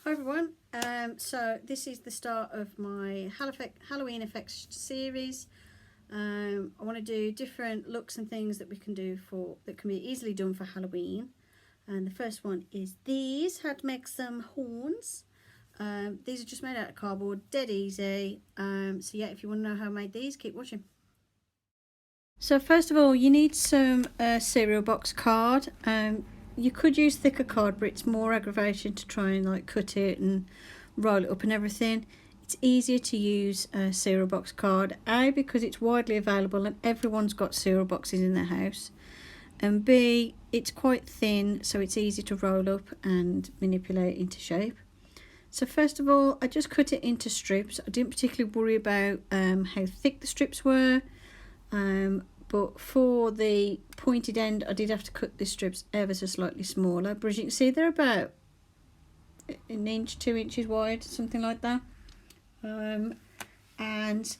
Hi everyone, so this is the start of my Halloween effects series. I want to do different looks and things that we can do that can be easily done for Halloween. And the first one is these, how to make some horns. These are just made out of cardboard, dead easy. So yeah, if you want to know how I made these, keep watching. So first of all, you need some cereal box card. You could use thicker card, but it's more aggravation to try and like cut it and roll it up and everything. It's easier to use cereal box card, A, because it's widely available and everyone's got cereal boxes in their house, and B, it's quite thin, so it's easy to roll up and manipulate into shape. So first of all, I just cut it into strips. I didn't particularly worry about how thick the strips were. But for the pointed end, I did have to cut the strips ever so slightly smaller. But as you can see, they're about an inch, 2 inches wide, something like that. And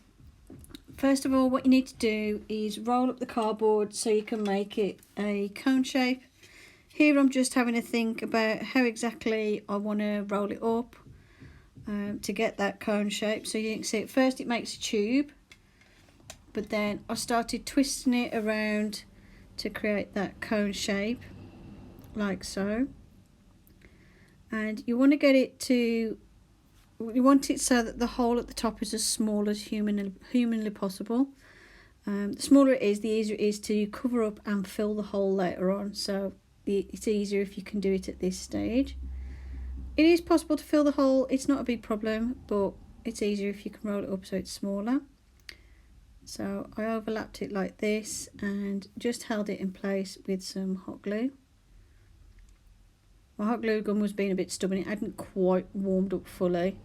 first of all, what you need to do is roll up the cardboard so you can make it a cone shape. Here I'm just having a think about how exactly I want to roll it up to get that cone shape. So you can see at first it makes a tube, but then I started twisting it around to create that cone shape, like so. And you want to get it to, you want it so that the hole at the top is as small as humanly possible. The smaller it is, the easier it is to cover up and fill the hole later on. So it's easier if you can do it at this stage. It is possible to fill the hole, it's not a big problem, but it's easier if you can roll it up so it's smaller. So I overlapped it like this and just held it in place with some hot glue. My hot glue gun was being a bit stubborn, it hadn't quite warmed up fully.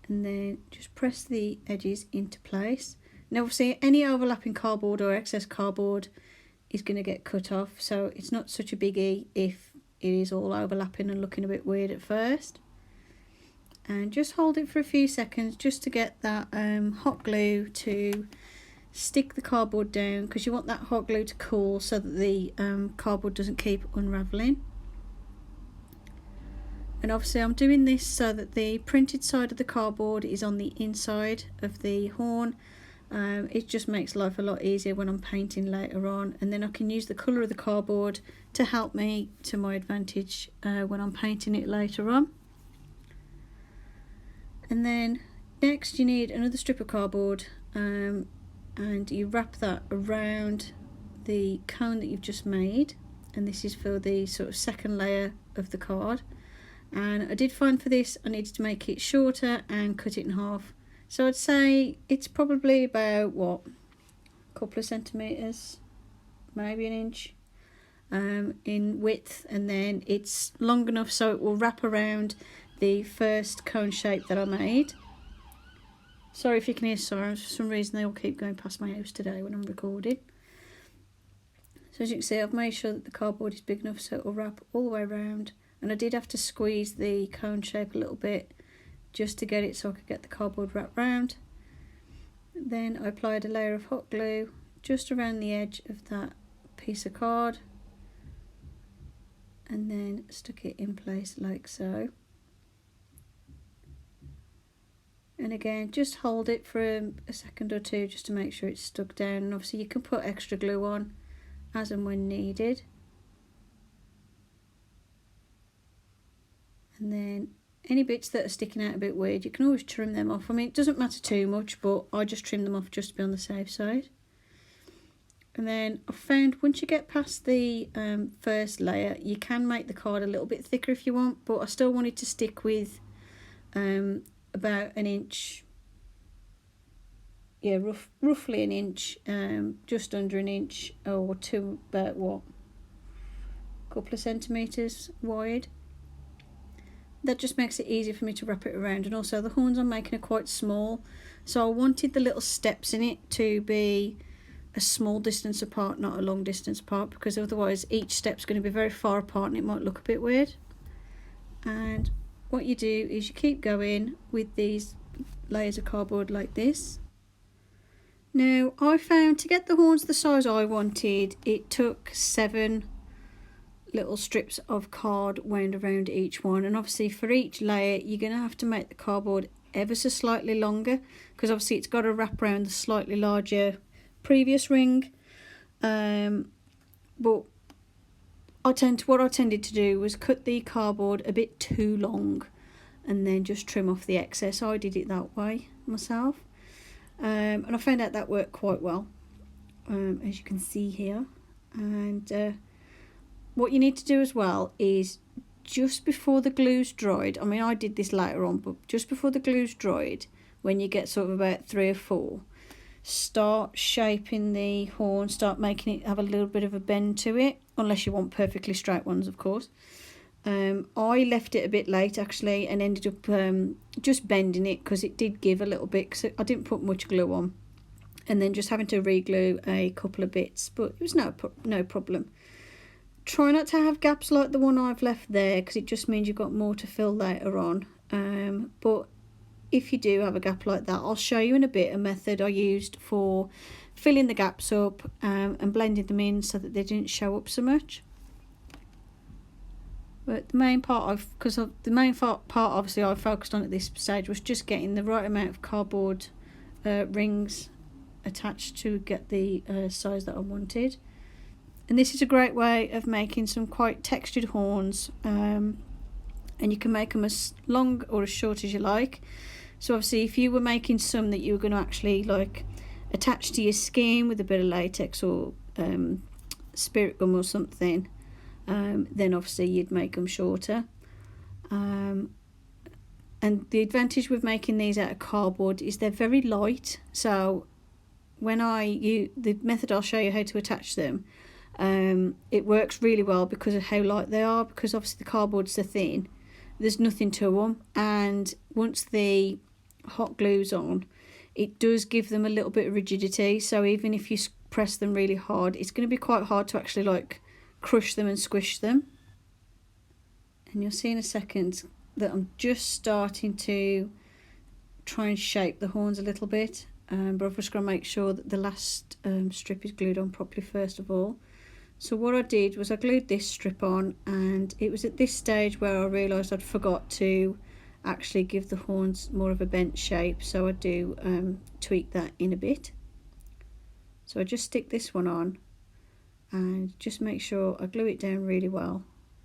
And then just press the edges into place. Now obviously any overlapping cardboard or excess cardboard is going to get cut off, so it's not such a biggie if it is all overlapping and looking a bit weird at first. And just hold it for a few seconds just to get that hot glue to stick the cardboard down, because you want that hot glue to cool so that the cardboard doesn't keep unraveling. And obviously I'm doing this so that the printed side of the cardboard is on the inside of the horn. It just makes life a lot easier when I'm painting later on, and then I can use the colour of the cardboard to help me to my advantage when I'm painting it later on. And then next you need another strip of cardboard, and you wrap that around the cone that you've just made, and this is for the sort of second layer of the card. And I did find for this I needed to make it shorter and cut it in half, so I'd say it's probably about a couple of centimetres, maybe an inch in width, and then it's long enough so it will wrap around the first cone shape that I made. Sorry if you can hear sirens, for some reason they all keep going past my house today when I'm recording. So as you can see, I've made sure that the cardboard is big enough so it will wrap all the way around, and I did have to squeeze the cone shape a little bit just to get it so I could get the cardboard wrapped round. Then I applied a layer of hot glue just around the edge of that piece of card, and then stuck it in place like so. And again, just hold it for a second or two just to make sure it's stuck down, and obviously you can put extra glue on as and when needed. And then any bits that are sticking out a bit weird, you can always trim them off. I mean, it doesn't matter too much, but I just trim them off just to be on the safe side. And then I found once you get past the first layer, you can make the card a little bit thicker if you want, but I still wanted to stick with about an inch, yeah, roughly an inch, just under an inch, or two, about a couple of centimetres wide. That just makes it easier for me to wrap it around, and also the horns I'm making are quite small, so I wanted the little steps in it to be a small distance apart, not a long distance apart, because otherwise each step's going to be very far apart and it might look a bit weird. And what you do is you keep going with these layers of cardboard like this. Now I found to get the horns the size I wanted, it took 7 little strips of card wound around each one, and obviously for each layer you're going to have to make the cardboard ever so slightly longer, because obviously it's got to wrap around the slightly larger previous ring. But what I tended to do was cut the cardboard a bit too long and then just trim off the excess. I did it that way myself, and I found out that worked quite well, as you can see here. And what you need to do as well is just before the glue's dried, I mean I did this later on, but just before the glue's dried, when you get sort of about 3 or 4, start shaping the horn, start making it have a little bit of a bend to it, unless you want perfectly straight ones, of course. I left it a bit late actually and ended up just bending it because it did give a little bit, because I didn't put much glue on, and then just having to re-glue a couple of bits, but it was no problem. Try not to have gaps like the one I've left there, because it just means you've got more to fill later on. But if you do have a gap like that, I'll show you in a bit a method I used for filling the gaps up and blending them in so that they didn't show up so much. But the main part obviously I focused on at this stage was just getting the right amount of cardboard rings attached to get the size that I wanted. And this is a great way of making some quite textured horns, and you can make them as long or as short as you like. So obviously if you were making some that you were going to actually like attach to your skin with a bit of latex or spirit gum or something, then obviously you'd make them shorter. And the advantage with making these out of cardboard is they're very light. So when the method I'll show you how to attach them, it works really well because of how light they are, because obviously the cardboard's so thin, there's nothing to them, and once the hot glue's on, it does give them a little bit of rigidity. So even if you press them really hard, it's going to be quite hard to actually like crush them and squish them. And you'll see in a second that I'm just starting to try and shape the horns a little bit, but I've just got to make sure that the last strip is glued on properly first of all. So what I did was I glued this strip on, and it was at this stage where I realised I'd forgot to actually give the horns more of a bent shape, so I do tweak that in a bit. So I just stick this one on and just make sure I glue it down really well.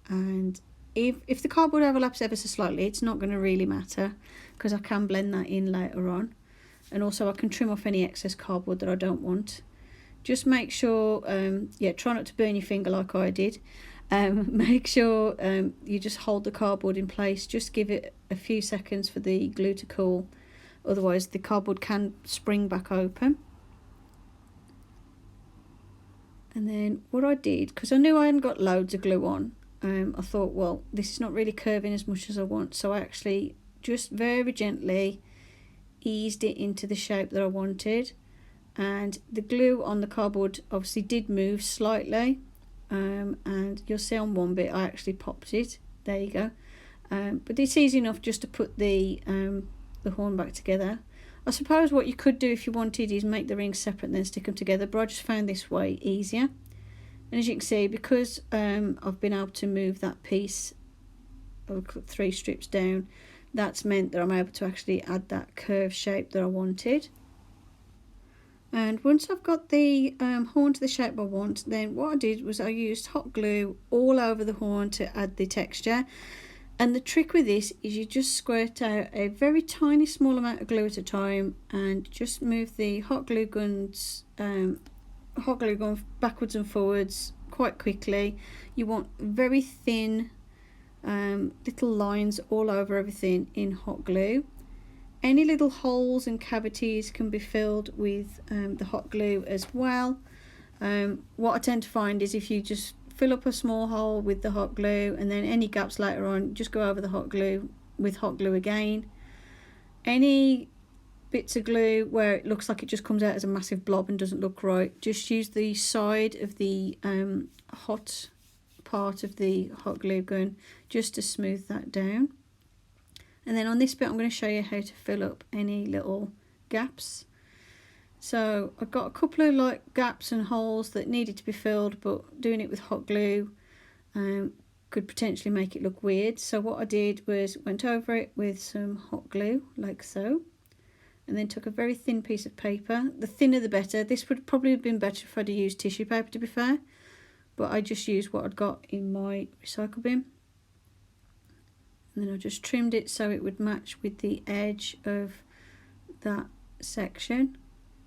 And if the cardboard overlaps ever so slightly, it's not going to really matter, because I can blend that in later on, and also I can trim off any excess cardboard that I don't want. Just make sure, try not to burn your finger like I did. Make sure you just hold the cardboard in place. Just give it a few seconds for the glue to cool, otherwise the cardboard can spring back open. And then what I did, because I knew I hadn't got loads of glue on, I thought, well, this is not really curving as much as I want, so I actually just very gently eased it into the shape that I wanted. And the glue on the cardboard obviously did move slightly, and you'll see on one bit I actually popped it. There you go. But it's easy enough just to put the horn back together. I suppose what you could do if you wanted is make the rings separate and then stick them together, but I just found this way easier. And as you can see, because I've been able to move that piece of 3 strips down, that's meant that I'm able to actually add that curved shape that I wanted. And once I've got the horn to the shape I want, then what I did was I used hot glue all over the horn to add the texture. And the trick with this is you just squirt out a very tiny small amount of glue at a time, and just move the hot glue gun backwards and forwards quite quickly. You want very thin little lines all over everything in hot glue. Any little holes and cavities can be filled with the hot glue as well. What I tend to find is if you just fill up a small hole with the hot glue, and then any gaps later on, just go over the hot glue with hot glue again. Any bits of glue where it looks like it just comes out as a massive blob and doesn't look right, just use the side of the hot part of the hot glue gun just to smooth that down. And then on this bit I'm going to show you how to fill up any little gaps. So I've got a couple of like gaps and holes that needed to be filled, but doing it with hot glue could potentially make it look weird. So what I did was went over it with some hot glue like so, and then took a very thin piece of paper. The thinner the better. This would probably have been better if I'd have used tissue paper, to be fair, but I just used what I'd got in my recycle bin. And then I just trimmed it so it would match with the edge of that section,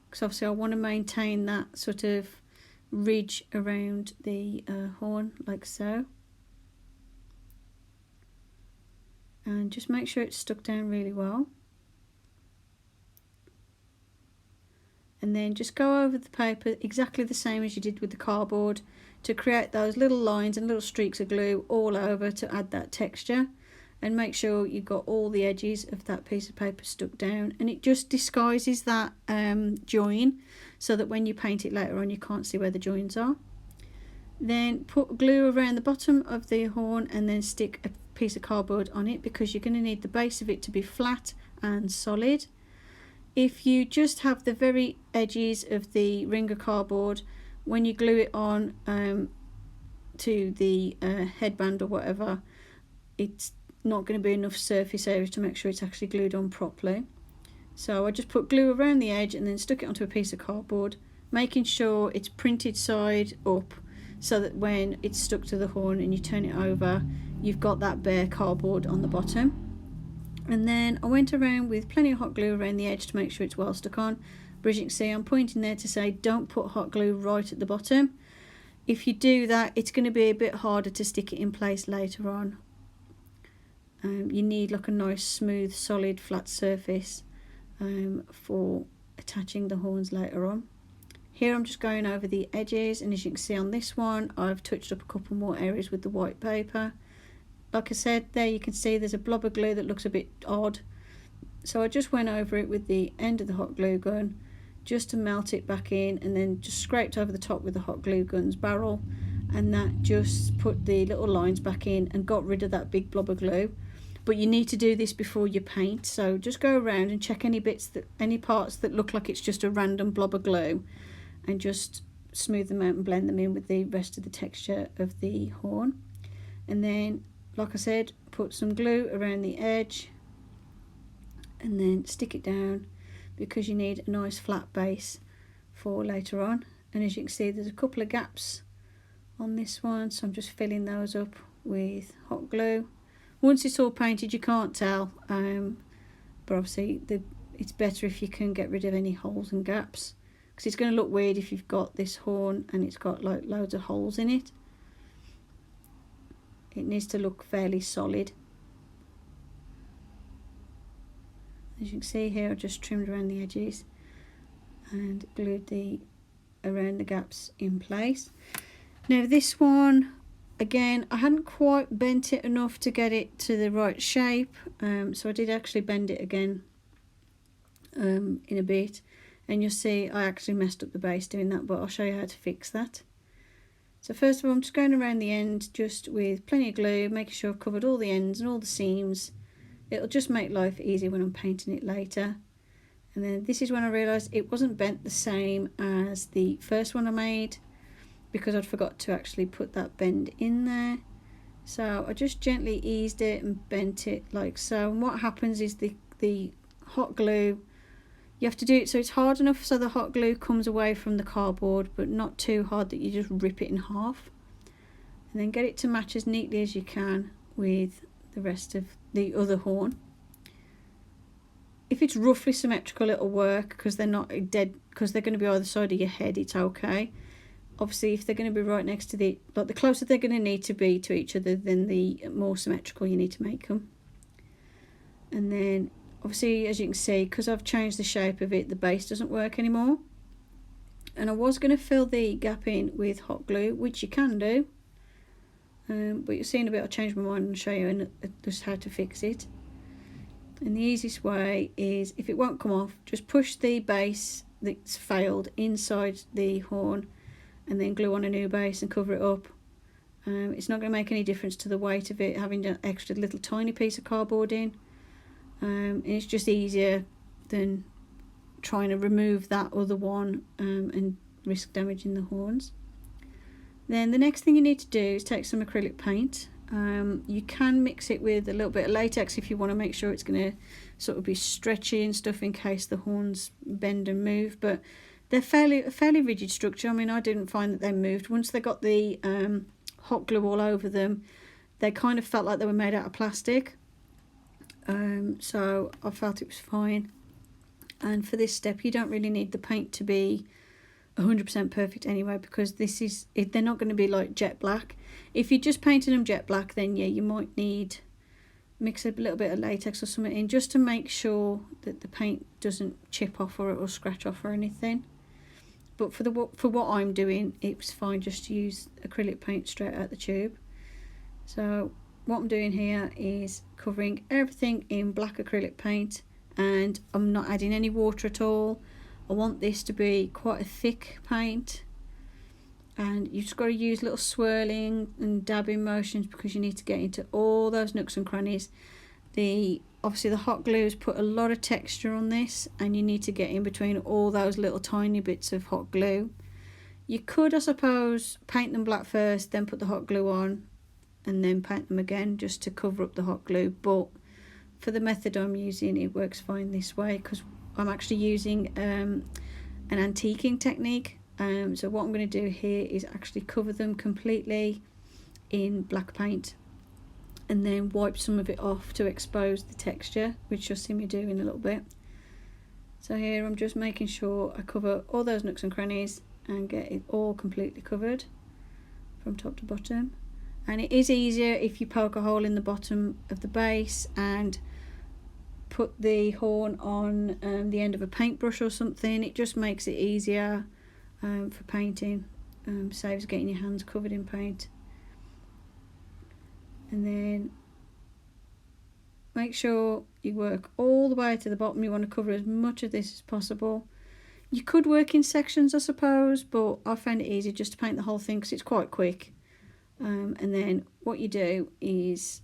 because obviously I want to maintain that sort of ridge around the horn like so, and just make sure it's stuck down really well. And then just go over the paper exactly the same as you did with the cardboard to create those little lines and little streaks of glue all over to add that texture. And make sure you've got all the edges of that piece of paper stuck down, and it just disguises that join so that when you paint it later on you can't see where the joins are. Then put glue around the bottom of the horn and then stick a piece of cardboard on it, because you're going to need the base of it to be flat and solid. If you just have the very edges of the ring of cardboard, when you glue it on to the headband or whatever, it's not going to be enough surface area to make sure it's actually glued on properly. So I just put glue around the edge and then stuck it onto a piece of cardboard, making sure it's printed side up so that when it's stuck to the horn and you turn it over, you've got that bare cardboard on the bottom. And then I went around with plenty of hot glue around the edge to make sure it's well stuck on. But as you can see, I'm pointing there to say don't put hot glue right at the bottom. If you do that, it's going to be a bit harder to stick it in place later on. You need like a nice smooth solid flat surface for attaching the horns later on. Here I'm just going over the edges, and as you can see on this one I've touched up a couple more areas with the white paper. Like I said, there you can see there's a blob of glue that looks a bit odd, so I just went over it with the end of the hot glue gun just to melt it back in, and then just scraped over the top with the hot glue gun's barrel, and that just put the little lines back in and got rid of that big blob of glue. But you need to do this before you paint, so just go around and check any parts that look like it's just a random blob of glue, and just smooth them out and blend them in with the rest of the texture of the horn. And then, like I said, put some glue around the edge and then stick it down, because you need a nice flat base for later on. And as you can see, there's a couple of gaps on this one, so I'm just filling those up with hot glue. Once it's all painted you can't tell, but obviously it's better if you can get rid of any holes and gaps, because it's going to look weird if you've got this horn and it's got like loads of holes in it. It needs to look fairly solid. As you can see here, I just trimmed around the edges and glued around the gaps in place. Now this one, again, I hadn't quite bent it enough to get it to the right shape, so I did actually bend it again in a bit, and you'll see I actually messed up the base doing that, but I'll show you how to fix that. So first of all, I'm just going around the end just with plenty of glue, making sure I've covered all the ends and all the seams. It'll just make life easier when I'm painting it later. And then this is when I realised it wasn't bent the same as the first one I made, because I'd forgot to actually put that bend in there. So I just gently eased it and bent it like so. And what happens is the hot glue, you have to do it so it's hard enough so the hot glue comes away from the cardboard, but not too hard that you just rip it in half. And then get it to match as neatly as you can with the rest of the other horn. If it's roughly symmetrical it'll work, because they're not dead, because they're going to be either side of your head, it's okay. Obviously if they're going to be right next to the closer they're going to need to be to each other, then the more symmetrical you need to make them. And then obviously, as you can see, because I've changed the shape of it, the base doesn't work anymore. And I was going to fill the gap in with hot glue, which you can do, but you'll see in a bit I'll change my mind and show you just how to fix it. And the easiest way is, if it won't come off, just push the base that's failed inside the horn and then glue on a new base and cover it up. It's not going to make any difference to the weight of it having an extra little tiny piece of cardboard in. And it's just easier than trying to remove that other one and risk damaging the horns. Then the next thing you need to do is take some acrylic paint. You can mix it with a little bit of latex if you want to make sure it's going to sort of be stretchy and stuff in case the horns bend and move, but they're fairly rigid structure. I mean, I didn't find that they moved. Once they got the hot glue all over them, they kind of felt like they were made out of plastic. So I felt it was fine. And for this step, you don't really need the paint to be 100% perfect anyway, because they're not going to be like jet black. If you're just painting them jet black, then yeah, you might need mix a little bit of latex or something in just to make sure that the paint doesn't chip off or scratch off or anything. But for what I'm doing, it was fine just to use acrylic paint straight out the tube. So what I'm doing here is covering everything in black acrylic paint, and I'm not adding any water at all. I want this to be quite a thick paint, and you've just got to use little swirling and dabbing motions because you need to get into all those nooks and crannies. Obviously the hot glue has put a lot of texture on this, and you need to get in between all those little tiny bits of hot glue. You could, I suppose, paint them black first, then put the hot glue on, and then paint them again just to cover up the hot glue, but for the method I'm using, it works fine this way because I'm actually using an antiquing technique. So what I'm going to do here is actually cover them completely in black paint and then wipe some of it off to expose the texture, which you'll see me do in a little bit. So here I'm just making sure I cover all those nooks and crannies and get it all completely covered from top to bottom. And it is easier if you poke a hole in the bottom of the base and put the horn on the end of a paintbrush or something. It just makes it easier for painting, saves getting your hands covered in paint. And then make sure you work all the way to the bottom. You want to cover as much of this as possible. You could work in sections, I suppose, but I found it easy just to paint the whole thing because it's quite quick. And then what you do is,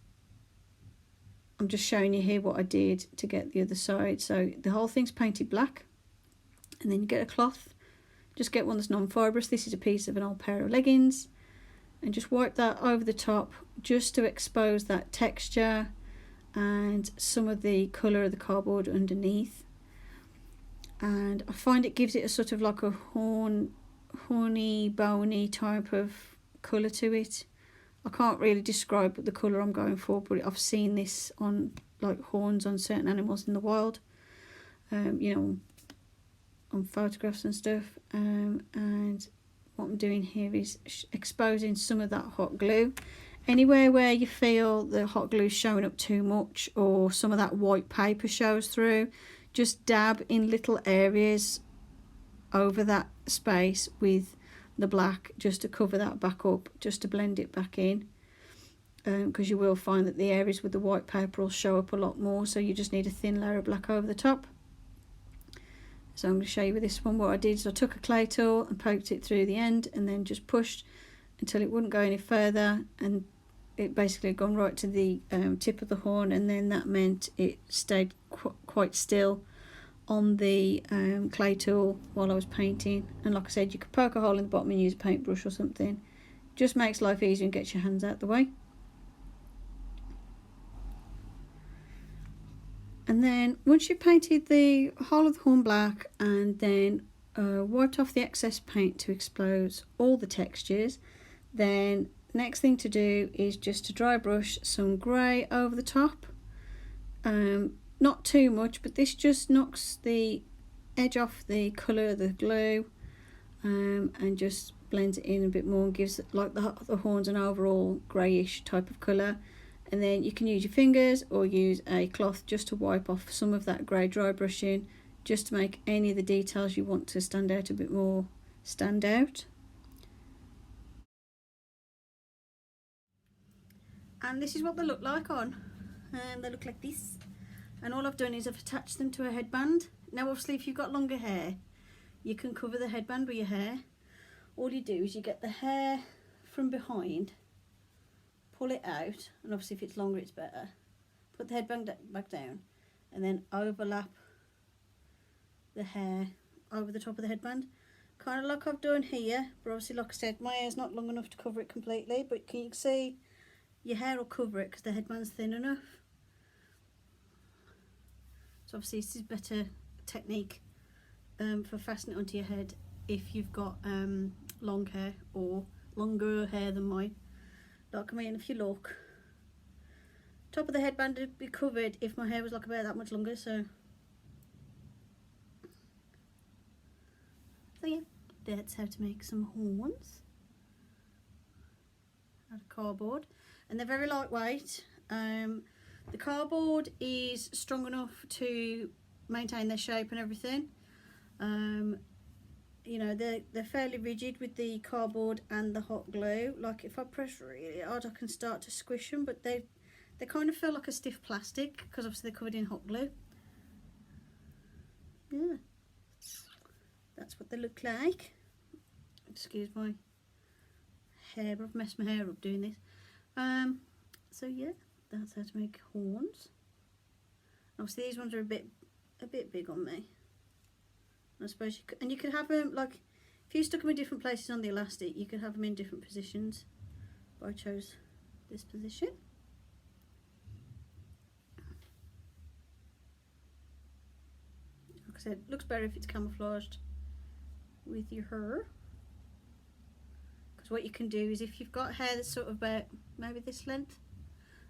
I'm just showing you here what I did to get the other side. So the whole thing's painted black, and then you get a cloth, just get one that's non-fibrous. This is a piece of an old pair of leggings, and just wipe that over the top just to expose that texture and some of the colour of the cardboard underneath. And I find it gives it a sort of like a horny, bony type of colour to it. I can't really describe the colour I'm going for, but I've seen this on like horns on certain animals in the wild, you know, on photographs and stuff. And what I'm doing here is exposing some of that hot glue. Anywhere where you feel the hot glue showing up too much or some of that white paper shows through, just dab in little areas over that space with the black just to cover that back up, just to blend it back in, because you will find that the areas with the white paper will show up a lot more, so you just need a thin layer of black over the top. So I'm going to show you with this one what I did. So I took a clay tool and poked it through the end and then just pushed until it wouldn't go any further, and it basically had gone right to the tip of the horn, and then that meant it stayed quite still on the clay tool while I was painting. And like I said, you could poke a hole in the bottom and use a paintbrush or something. Just makes life easier and gets your hands out the way. And then once you've painted the whole of the horn black and then wiped off the excess paint to expose all the textures, then next thing to do is just to dry brush some grey over the top. Not too much, but this just knocks the edge off the colour of the glue, and just blends it in a bit more and gives it, like the horns, an overall greyish type of colour. And then you can use your fingers or use a cloth just to wipe off some of that grey dry brushing, just to make any of the details you want to stand out a bit more stand out. And this is what they look like on. They look like this. And all I've done is I've attached them to a headband. Now obviously if you've got longer hair, you can cover the headband with your hair. All you do is you get the hair from behind, pull it out, and obviously if it's longer it's better. Put the headband back down and then overlap the hair over the top of the headband. kind of like I've done here, but obviously like I said, my hair's not long enough to cover it completely, but can you see your hair will cover it because the headband's thin enough. So obviously this is better technique for fastening it onto your head if you've got long hair or longer hair than mine. Like I mean, if you look, top of the headband would be covered if my hair was like about that much longer, so yeah, that's how to make some horns out of cardboard, and they're very lightweight. The cardboard is strong enough to maintain their shape and everything. You know, they're fairly rigid with the cardboard and the hot glue. Like if I press really hard, I can start to squish them, but they kind of feel like a stiff plastic because obviously they're covered in hot glue. Yeah, that's what they look like. Excuse my hair, I've messed my hair up doing this. So yeah, that's how to make horns. Obviously these ones are a bit big on me. I suppose you could have them like, if you stuck them in different places on the elastic, you could have them in different positions. But I chose this position. Like I said, it looks better if it's camouflaged with your hair. Because what you can do is if you've got hair that's sort of about maybe this length,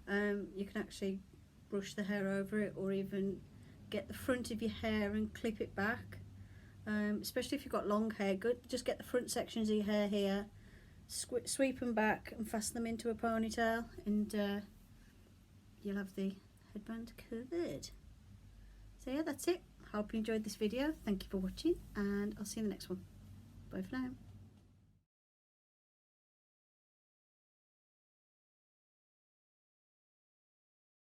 you can actually brush the hair over it, or even get the front of your hair and clip it back. Especially if you've got long hair, good. Just get the front sections of your hair here, sweep them back and fasten them into a ponytail, and you'll have the headband covered. So yeah, that's it. Hope you enjoyed this video. Thank you for watching, and I'll see you in the next one. Bye for now.